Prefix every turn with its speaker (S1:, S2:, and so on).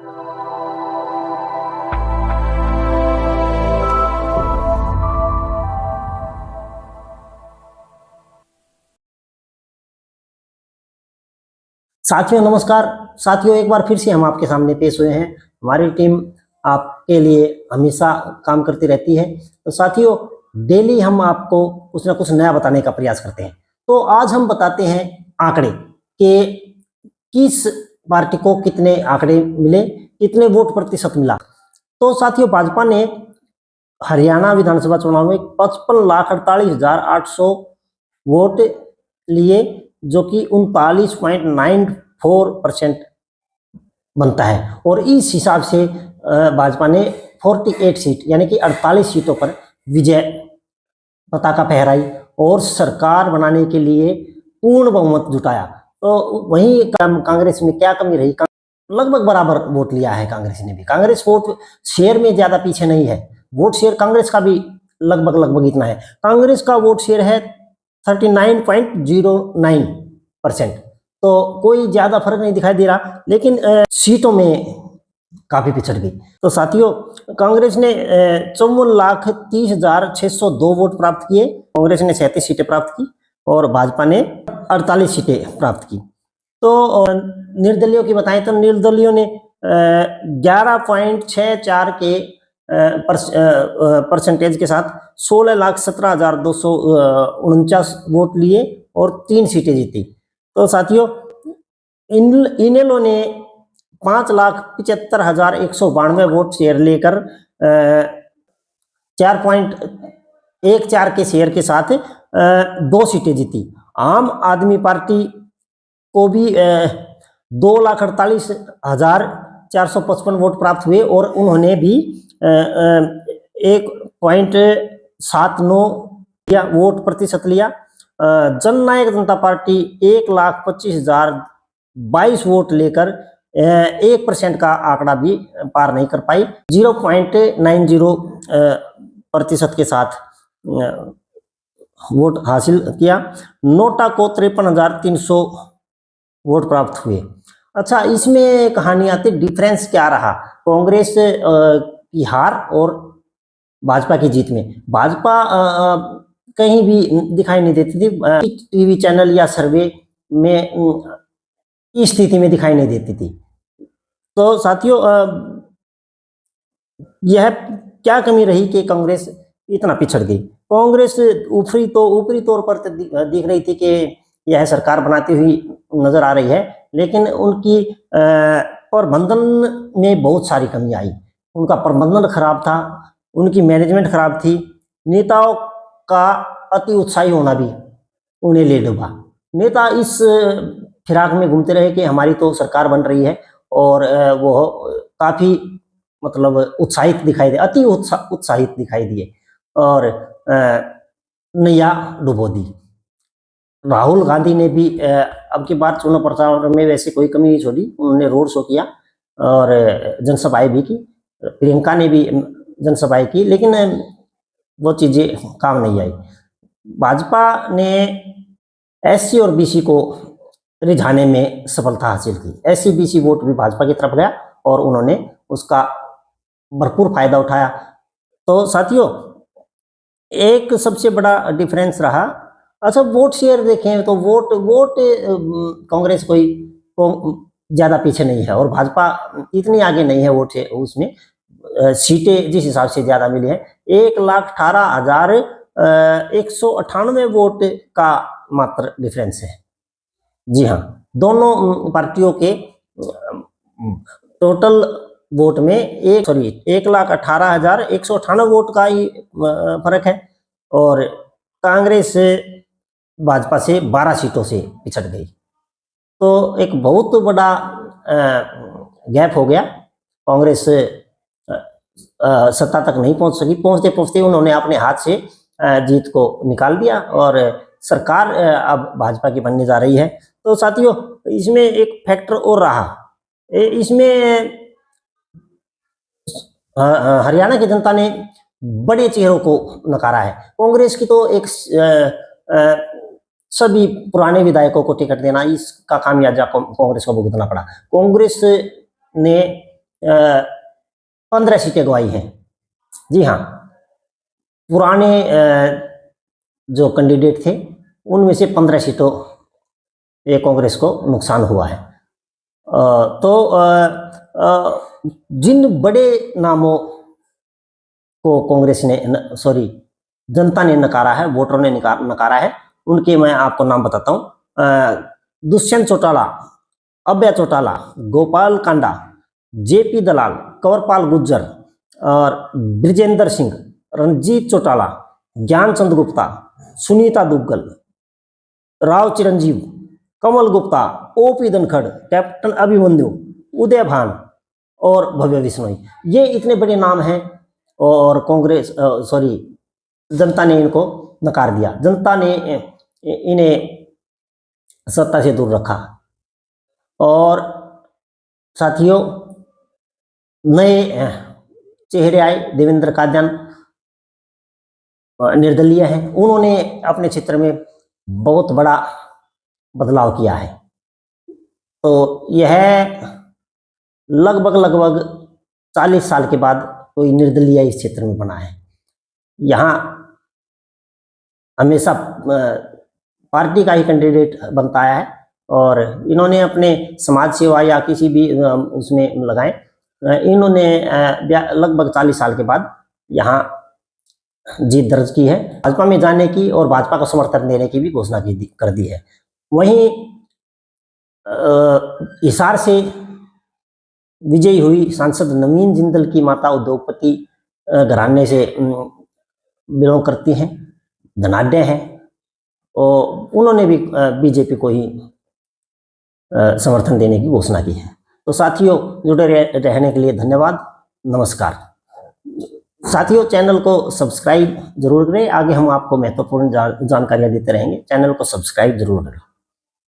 S1: साथियों नमस्कार। साथियों एक बार फिर से हम आपके सामने पेश हुए हैं। हमारी टीम आपके लिए हमेशा काम करती रहती है। तो साथियों डेली हम आपको कुछ ना कुछ नया बताने का प्रयास करते हैं। तो आज हम बताते हैं आंकड़े कि किस पार्टी को कितने आंकड़े मिले, कितने वोट प्रतिशत मिला। तो साथियों भाजपा ने हरियाणा विधानसभा चुनाव में 55,48,800 वोट लिए, जो कि 39.94% बनता है। और इस हिसाब से भाजपा ने 48 सीट यानी कि 48 सीटों पर विजय पताका फहराई और सरकार बनाने के लिए पूर्ण बहुमत जुटाया। तो वहीं कांग्रेस में क्या कमी रही? लगभग बराबर वोट लिया है कांग्रेस ने भी। कांग्रेस वोट शेयर में ज्यादा पीछे नहीं है। वोट शेयर कांग्रेस का भी लगभग इतना है। कांग्रेस का वोट शेयर है 39.09%। तो कोई ज्यादा फर्क नहीं दिखाई दे रहा, लेकिन सीटों में काफी पिछड़ गई। तो साथियों कांग्रेस ने 54,30,602 वोट प्राप्त किए। कांग्रेस ने 37 सीटें प्राप्त की और भाजपा ने 48 सीटें प्राप्त की। तो निर्दलीयों की बताएं तो निर्दलीयों ने 11.64 के परसेंटेज के साथ 16,17,249 वोट लिए और 3 सीटें जीती। तो साथियों इनेलो ने 5,75,192 वोट शेयर लेकर 4.14 के शेयर के साथ 2 सीटें जीती। आम आदमी पार्टी को भी 2,48,455 वोट प्राप्त हुए और उन्होंने भी 1.79 वोट प्रतिशत लिया। जननायक जनता पार्टी 1,25,022 वोट लेकर 1% का आंकड़ा भी पार नहीं कर पाई। 0.90% के साथ वोट हासिल किया। नोटा को 53,300 वोट प्राप्त हुए। अच्छा, इसमें कहानी आती डिफरेंस क्या रहा कांग्रेस की हार और भाजपा की जीत में। भाजपा कहीं भी दिखाई नहीं देती थी, टीवी चैनल या सर्वे में इस स्थिति में दिखाई नहीं देती थी। तो साथियों यह क्या कमी रही कि कांग्रेस इतना पिछड़ गई? कांग्रेस ऊपरी तौर पर दिख रही थी कि यह सरकार बनाती हुई नजर आ रही है, लेकिन उनकी प्रबंधन में बहुत सारी कमी आई। उनका प्रबंधन खराब था, उनकी मैनेजमेंट खराब थी। नेताओं का अति उत्साही होना भी उन्हें ले डूबा। नेता इस फिराक में घूमते रहे कि हमारी तो सरकार बन रही है, और वो काफी मतलब उत्साहित दिखाई दे, अति उत्साहित दिखाई दिए और नैया डुबो दी। राहुल गांधी ने भी अब की बार चुनाव प्रचार में वैसे कोई कमी नहीं छोड़ी। उन्होंने रोड शो किया और जनसभाएं भी की। प्रियंका ने भी जनसभाएं की, लेकिन वो चीजें काम नहीं आई। भाजपा ने एससी और बीसी को रिझाने में सफलता हासिल की। एससी बीसी वोट भी भाजपा की तरफ गया और उन्होंने उसका भरपूर फायदा उठाया। तो साथियों एक सबसे बड़ा डिफरेंस रहा। अच्छा, वोट शेयर देखें तो वोट कांग्रेस कोई ज्यादा पीछे नहीं है और भाजपा इतनी आगे नहीं है वोट से। उसमें सीटें जिस हिसाब से ज्यादा मिली है 1,18,198 वोट का मात्र डिफरेंस है। जी हाँ, दोनों पार्टियों के टोटल वोट में 1,18,198 वोट का ही फर्क है और कांग्रेस भाजपा से 12 सीटों से पिछड़ गई। तो एक बहुत बड़ा गैप हो गया। कांग्रेस सत्ता तक नहीं पहुंच सकी। पहुंचते पहुंचते उन्होंने अपने हाथ से जीत को निकाल दिया और सरकार अब भाजपा की बनने जा रही है। तो साथियों इसमें एक फैक्टर और रहा। इसमें हरियाणा की जनता ने बड़े चेहरों को नकारा है। कांग्रेस की तो एक सभी पुराने विधायकों को टिकट देना, इसका खामियाजा कांग्रेस को भुगतना पड़ा। कांग्रेस ने 15 सीटें गंवाई हैं। जी हाँ, पुराने जो कैंडिडेट थे उनमें से 15 सीटों ये कांग्रेस को नुकसान हुआ है। तो जिन बड़े नामों को कांग्रेस ने जनता ने नकारा है, वोटरों ने नकारा है, उनके मैं आपको नाम बताता हूँ। दुष्यंत चौटाला, अभय चौटाला, गोपाल कांडा, जेपी दलाल, कंवरपाल गुज्जर और ब्रिजेंद्र सिंह, रंजीत चौटाला, ज्ञानचंद गुप्ता, सुनीता दुग्गल, राव चिरंजीव, कमल गुप्ता, ओपी धनखड़, कैप्टन अभिमन्यु, उदय भान और भव्य बिश्नोई, ये इतने बड़े नाम हैं और कांग्रेस जनता ने इनको नकार दिया। जनता ने इन्हें सत्ता से दूर रखा। और साथियों, नए चेहरे आए। देवेंद्र कादियान निर्दलीय हैं, उन्होंने अपने क्षेत्र में बहुत बड़ा बदलाव किया है। तो यह लगभग 40 साल के बाद कोई निर्दलीय इस क्षेत्र में बना है। यहाँ हमेशा पार्टी का ही कैंडिडेट बनता है और इन्होंने अपने समाज सेवा या किसी भी उसमें लगाए, इन्होंने लगभग 40 साल के बाद यहाँ जीत दर्ज की है। भाजपा में जाने की और भाजपा को समर्थन देने की भी घोषणा कर दी है। वहीं हिसार से विजयी हुई सांसद नवीन जिंदल की माता उद्योगपति घराने से बिलोंग करती हैं, धनाढ्य हैं, और उन्होंने भी बीजेपी को ही समर्थन देने की घोषणा की है। तो साथियों, जुड़े रहने के लिए धन्यवाद। नमस्कार साथियों, चैनल को सब्सक्राइब जरूर करें। आगे हम आपको महत्वपूर्ण जानकारियां देते रहेंगे। चैनल को सब्सक्राइब जरूर करें।